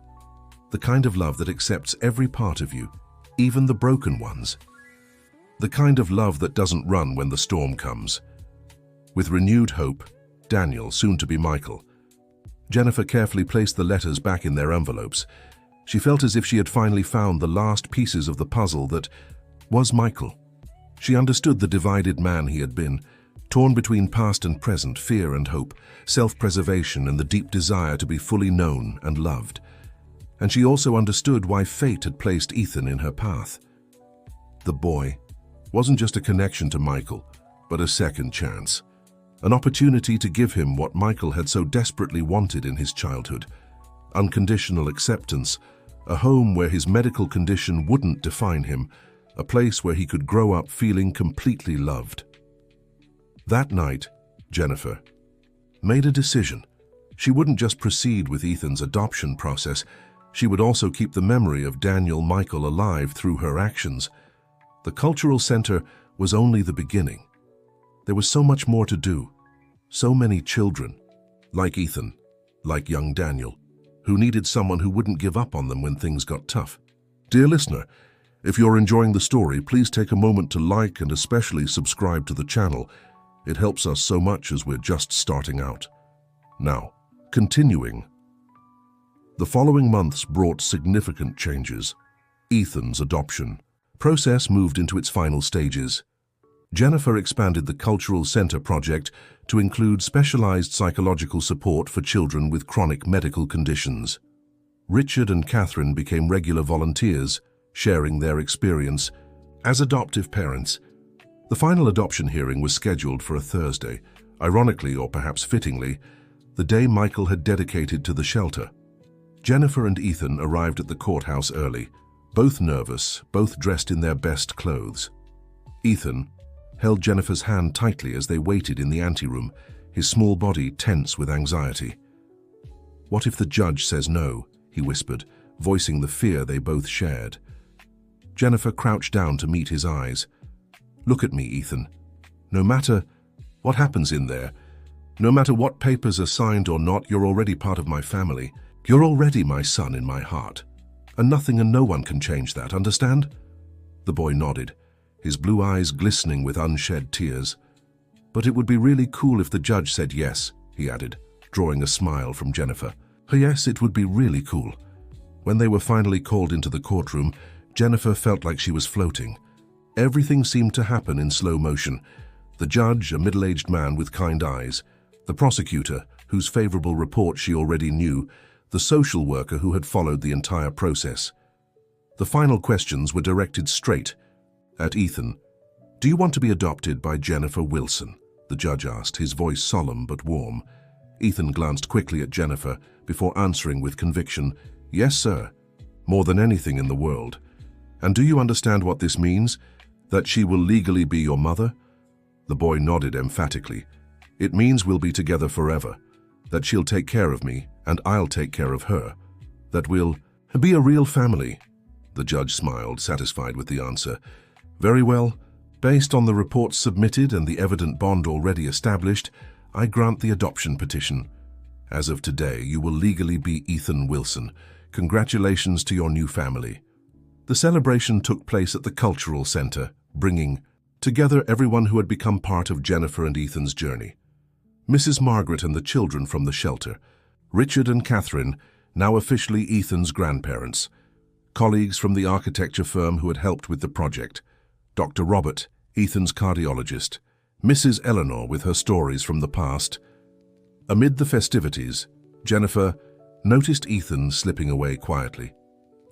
The kind of love that accepts every part of you, even the broken ones. The kind of love that doesn't run when the storm comes. With renewed hope, Daniel, soon to be Michael. Jennifer carefully placed the letters back in their envelopes. She felt as if she had finally found the last pieces of the puzzle that was Michael. She understood the divided man he had been, torn between past and present, fear and hope, self-preservation and the deep desire to be fully known and loved. And she also understood why fate had placed Ethan in her path. The boy wasn't just a connection to Michael, but a second chance. An opportunity to give him what Michael had so desperately wanted in his childhood. Unconditional acceptance, a home where his medical condition wouldn't define him, a place where he could grow up feeling completely loved. That night, Jennifer made a decision. She wouldn't just proceed with Ethan's adoption process, she would also keep the memory of Daniel Michael alive through her actions. The cultural center was only the beginning. There was so much more to do. So many children, like Ethan, like young Daniel, who needed someone who wouldn't give up on them when things got tough. Dear listener, if you're enjoying the story, please take a moment to like and especially subscribe to the channel. It helps us so much as we're just starting out. Now, continuing. The following months brought significant changes. Ethan's adoption process moved into its final stages. Jennifer expanded the Cultural Center project to include specialized psychological support for children with chronic medical conditions. Richard and Catherine became regular volunteers, sharing their experience as adoptive parents. The final adoption hearing was scheduled for a Thursday, ironically or perhaps fittingly, the day Michael had dedicated to the shelter. Jennifer and Ethan arrived at the courthouse early, both nervous, both dressed in their best clothes. Ethan held Jennifer's hand tightly as they waited in the anteroom, his small body tense with anxiety. "What if the judge says no?" he whispered, voicing the fear they both shared. Jennifer crouched down to meet his eyes. "Look at me, Ethan. No matter what happens in there, no matter what papers are signed or not, you're already part of my family. You're already my son in my heart. And nothing and no one can change that, understand?" The boy nodded, his blue eyes glistening with unshed tears. "But it would be really cool if the judge said yes," he added, drawing a smile from Jennifer. "Yes, it would be really cool." When they were finally called into the courtroom, Jennifer felt like she was floating. Everything seemed to happen in slow motion. The judge, a middle-aged man with kind eyes. The prosecutor, whose favorable report she already knew. The social worker who had followed the entire process. The final questions were directed straight at Ethan. "Do you want to be adopted by Jennifer Wilson?" the judge asked, his voice solemn but warm. Ethan glanced quickly at Jennifer before answering with conviction, "Yes, sir. More than anything in the world. And do you understand what this means? That she will legally be your mother?" The boy nodded emphatically. "It means we'll be together forever. That she'll take care of me, and I'll take care of her. That we'll be a real family." The judge smiled, satisfied with the answer. "Very well. Based on the reports submitted and the evident bond already established, I grant the adoption petition. As of today, you will legally be Ethan Wilson. Congratulations to your new family." The celebration took place at the Cultural Center, bringing together everyone who had become part of Jennifer and Ethan's journey. Mrs. Margaret and the children from the shelter, Richard and Catherine, now officially Ethan's grandparents, colleagues from the architecture firm who had helped with the project, Dr. Robert, Ethan's cardiologist, Mrs. Eleanor with her stories from the past. Amid the festivities, Jennifer noticed Ethan slipping away quietly.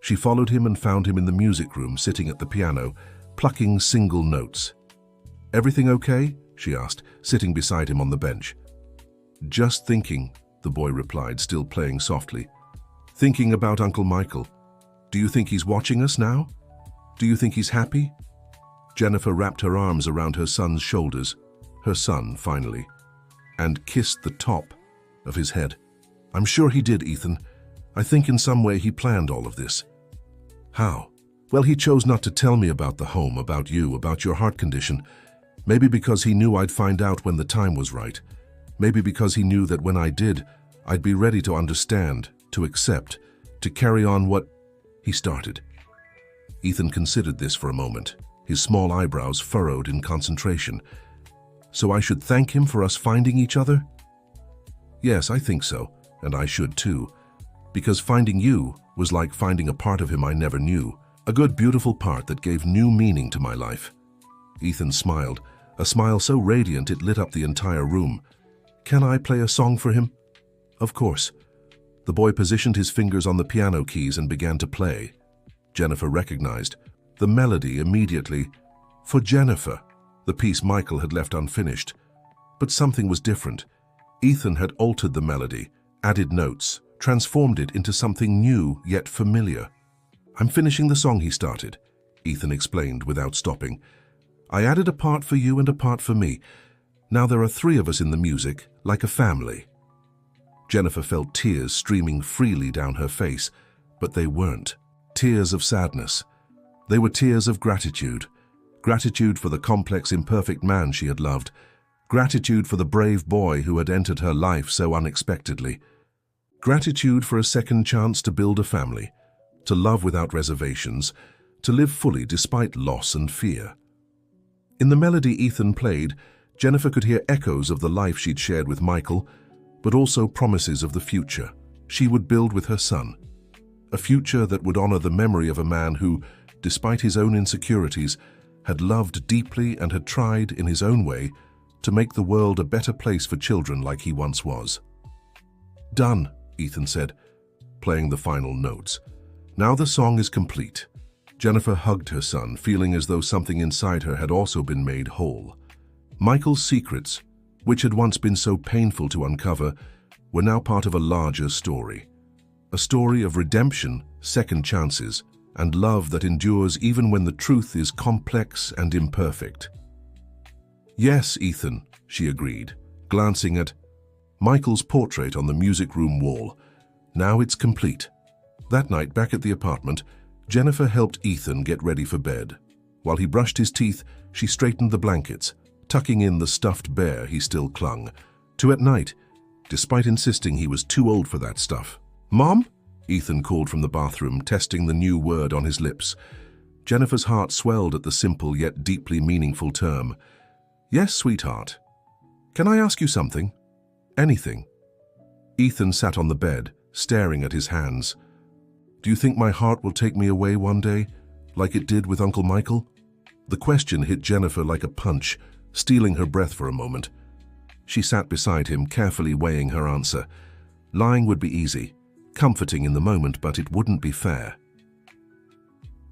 She followed him and found him in the music room sitting at the piano, plucking single notes. "Everything okay?" she asked, sitting beside him on the bench. "Just thinking," the boy replied, still playing softly. "Thinking about Uncle Michael. Do you think he's watching us now? Do you think he's happy?" Jennifer wrapped her arms around her son's shoulders, her son, finally, and kissed the top of his head. "I'm sure he did, Ethan. I think in some way he planned all of this." "How?" "Well, he chose not to tell me about the home, about you, about your heart condition. Maybe because he knew I'd find out when the time was right. Maybe because he knew that when I did, I'd be ready to understand, to accept, to carry on what..." He started. Ethan considered this for a moment, his small eyebrows furrowed in concentration. "So I should thank him for us finding each other?" "Yes, I think so, and I should too. Because finding you was like finding a part of him I never knew, a good, beautiful part that gave new meaning to my life." Ethan smiled, a smile so radiant it lit up the entire room. "Can I play a song for him?" "Of course." The boy positioned his fingers on the piano keys and began to play. Jennifer recognized the melody immediately. For Jennifer, the piece Michael had left unfinished. But something was different. Ethan had altered the melody, added notes, transformed it into something new yet familiar. "I'm finishing the song he started," Ethan explained without stopping. "I added a part for you and a part for me. Now there are 3 of us in the music, like a family." Jennifer felt tears streaming freely down her face, but they weren't tears of sadness. They were tears of gratitude. Gratitude for the complex, imperfect man she had loved. Gratitude for the brave boy who had entered her life so unexpectedly. Gratitude for a second chance to build a family, to love without reservations, to live fully despite loss and fear. In the melody Ethan played, Jennifer could hear echoes of the life she'd shared with Michael, but also promises of the future she would build with her son. A future that would honor the memory of a man who, despite his own insecurities, had loved deeply and had tried, in his own way, to make the world a better place for children like he once was. "Done," Ethan said, playing the final notes. "Now the song is complete." Jennifer hugged her son, feeling as though something inside her had also been made whole. Michael's secrets, which had once been so painful to uncover, were now part of a larger story. A story of redemption, second chances, and love that endures even when the truth is complex and imperfect. "Yes, Ethan," she agreed, glancing at Michael's portrait on the music room wall. "Now it's complete." That night, back at the apartment, Jennifer helped Ethan get ready for bed. While he brushed his teeth, she straightened the blankets, tucking in the stuffed bear he still clung to at night, despite insisting he was too old for that stuff. "Mom?" Ethan called from the bathroom, testing the new word on his lips. Jennifer's heart swelled at the simple yet deeply meaningful term. "Yes, sweetheart. Can I ask you something? Anything?" Ethan sat on the bed, staring at his hands. "Do you think my heart will take me away one day, like it did with Uncle Michael?" The question hit Jennifer like a punch, stealing her breath for a moment. She sat beside him, carefully weighing her answer. Lying would be easy, comforting in the moment, but it wouldn't be fair.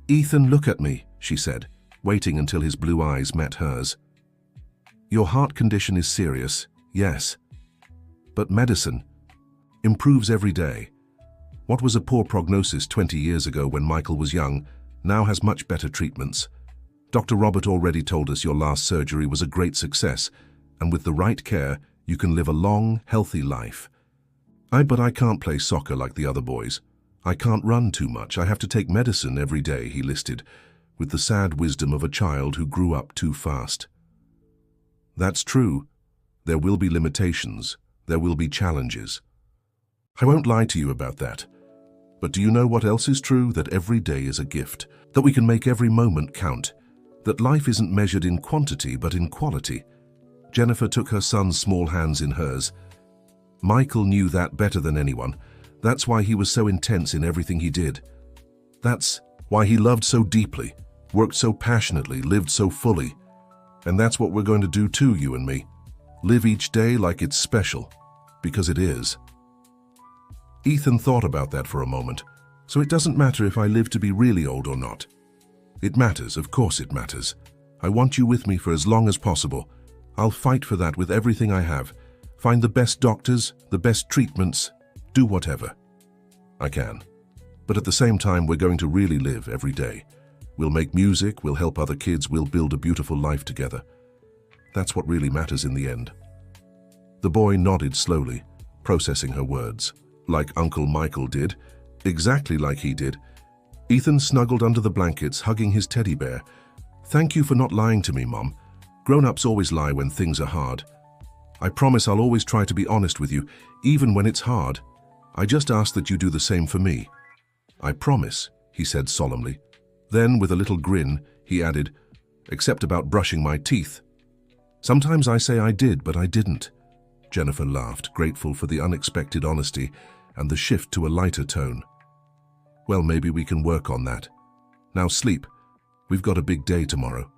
"Ethan, look at me," she said, waiting until his blue eyes met hers. "Your heart condition is serious, yes. But medicine improves every day. What was a poor prognosis 20 years ago when Michael was young now has much better treatments. Dr. Robert already told us your last surgery was a great success, and with the right care, you can live a long, healthy life." But I can't play soccer like the other boys. I can't run too much. I have to take medicine every day, he listed, with the sad wisdom of a child who grew up too fast. That's true. There will be limitations. There will be challenges. I won't lie to you about that. But do you know what else is true? That every day is a gift, that we can make every moment count, that life isn't measured in quantity but in quality. Jennifer took her son's small hands in hers. Michael knew that better than anyone. That's why he was so intense in everything he did. That's why he loved so deeply, worked so passionately, lived so fully. And that's what we're going to do too, you and me. Live each day like it's special, because it is. Ethan thought about that for a moment. So it doesn't matter if I live to be really old or not. It matters, of course it matters. I want you with me for as long as possible. I'll fight for that with everything I have. Find the best doctors, the best treatments, do whatever I can. But at the same time, we're going to really live every day. We'll make music, we'll help other kids, we'll build a beautiful life together. That's what really matters in the end. The boy nodded slowly, processing her words. Like Uncle Michael did, exactly like he did. Ethan snuggled under the blankets, hugging his teddy bear. Thank you for not lying to me, Mom. Grown-ups always lie when things are hard. I promise I'll always try to be honest with you, even when it's hard. I just ask that you do the same for me. I promise, he said solemnly. Then, with a little grin, he added, except about brushing my teeth. Sometimes I say I did, but I didn't. Jennifer laughed, grateful for the unexpected honesty and the shift to a lighter tone. Well, maybe we can work on that. Now sleep. We've got a big day tomorrow.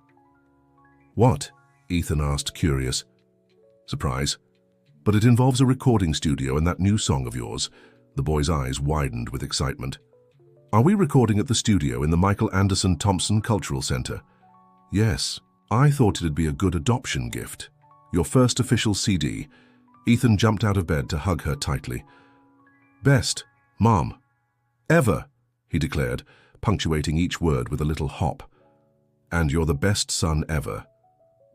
What? Ethan asked, curious. Surprise. But it involves a recording studio and that new song of yours. The boy's eyes widened with excitement. Are we recording at the studio in the Michael Anderson Thompson Cultural Center? Yes. I thought it'd be a good adoption gift. Your first official CD. Ethan jumped out of bed to hug her tightly. Best, Mom, ever, he declared, punctuating each word with a little hop. And you're the best son ever.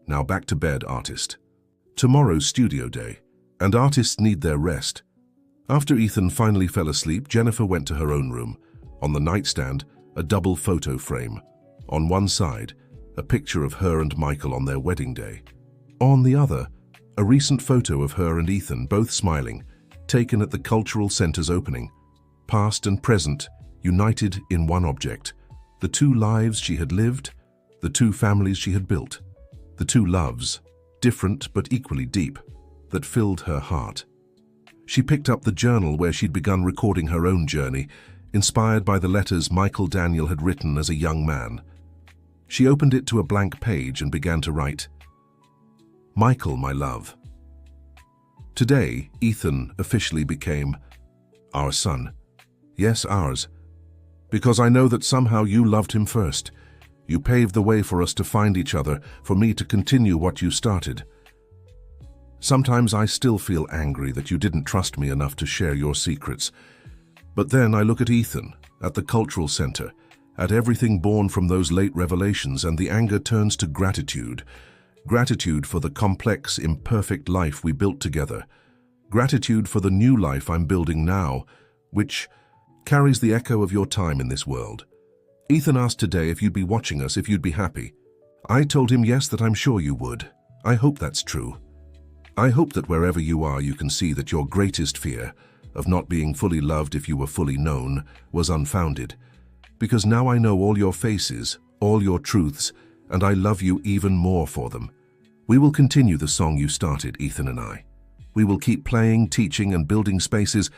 Now back to bed, artist. Tomorrow's studio day, and artists need their rest. After Ethan finally fell asleep, Jennifer went to her own room. On the nightstand, a double photo frame. On one side, a picture of her and Michael on their wedding day. On the other, a recent photo of her and Ethan both smiling, taken at the Cultural Center's opening. Past and present, united in one object. The two lives she had lived, the two families she had built. The two loves, different but equally deep, that filled her heart. She picked up the journal where she'd begun recording her own journey, inspired by the letters Michael Daniel had written as a young man. She opened it to a blank page and began to write, Michael, my love. Today, Ethan officially became our son. Yes, ours. Because I know that somehow you loved him first. You paved the way for us to find each other, for me to continue what you started. Sometimes I still feel angry that you didn't trust me enough to share your secrets. But then I look at Ethan, at the Cultural Center, at everything born from those late revelations, and the anger turns to gratitude. Gratitude for the complex, imperfect life we built together. Gratitude for the new life I'm building now, which carries the echo of your time in this world. Ethan asked today if you'd be watching us, if you'd be happy. I told him yes, that I'm sure you would. I hope that's true. I hope that wherever you are, you can see that your greatest fear of not being fully loved if you were fully known was unfounded. Because now I know all your faces, all your truths, and I love you even more for them. We will continue the song you started, Ethan and I. We will keep playing, teaching, and building spaces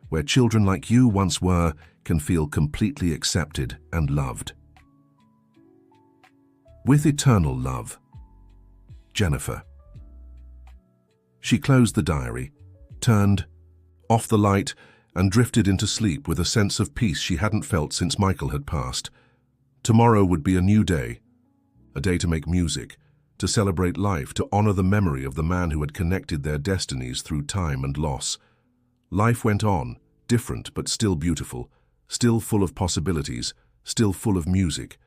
where children like you once were can feel completely accepted and loved. With eternal love, Jennifer. She closed the diary, turned off the light, and drifted into sleep with a sense of peace she hadn't felt since Michael had passed. Tomorrow would be a new day, a day to make music, to celebrate life, to honor the memory of the man who had connected their destinies through time and loss. Life went on, different but still beautiful, still full of possibilities, still full of music,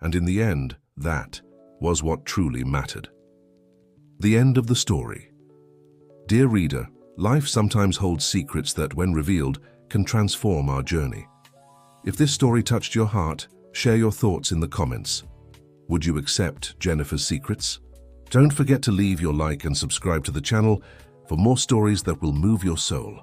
and in the end, that was what truly mattered. The end of the story. Dear reader, Life sometimes holds secrets that, when revealed, can transform our journey. If this story touched your heart, share your thoughts in the comments. Would you accept Jennifer's secrets? Don't forget to leave your like and subscribe to the channel for more stories that will move your soul.